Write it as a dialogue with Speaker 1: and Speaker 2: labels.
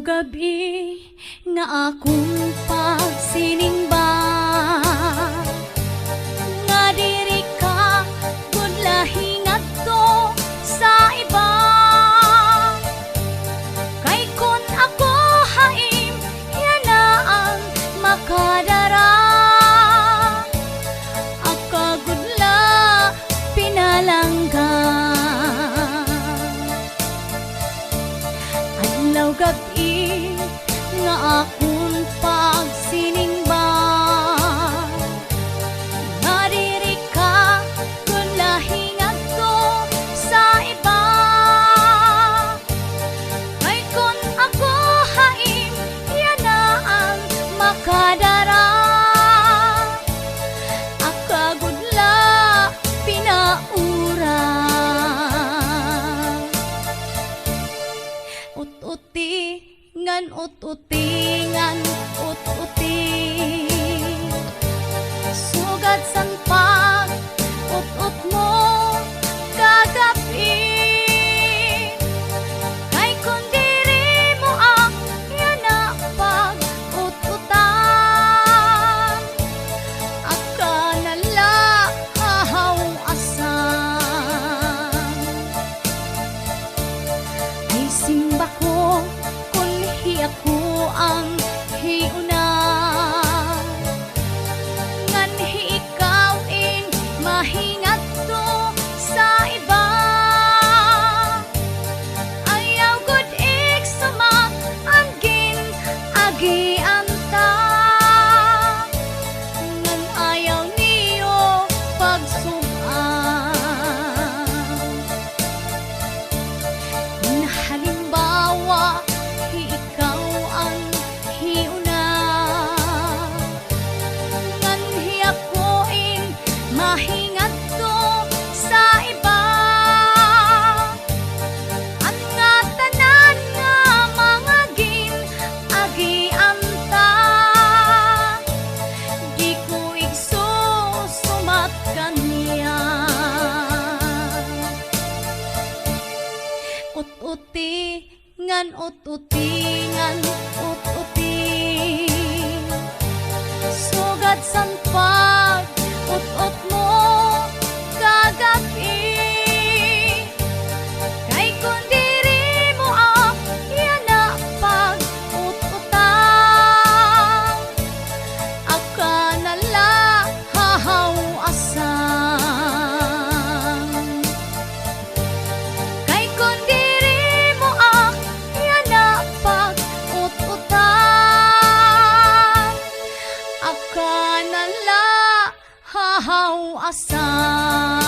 Speaker 1: gabi nga akong pagsiningba, nga diri ka gud lahi ngadto sa iba. Kay kun ako haim, yan na ang makadara. Akagudla pinalangga, adlaw gabi nga akong pagsiningba, nga diri ka kun lahi ngadto sa iba. Kay kun ako haim, yan na ang makadara. Akagudla pinaura, ut-uti ngan ut-uti ngan ut-uti, sugat san pag ut-ut mo kagabi. Kay kun diri mo ang yan na pag ut-utan, aka nala hahaw asan. Ay simba ko kun ako ang hiuna, ngan ikaw in mahingat to sa iba. Ayaw gud iksumak angin agianta, ngan ayaw niyo pagsuman. Kung halimbawa ikaw ang hiuna, ngan hiyakuin mahingat to sa iba. Ang nga tanan nga mga gin-agianta, di ko igsusumat kaniya. Ut-uti ngan ut-uti ngan ut-uti, sugat san pag ut-ut mo kagabi. Kay kun diri mo ang yan na pag ut-utan, aka nala hahaw asan. Kay kun diri mo ang yan na pag ut-utan, aka nala hahaw asan.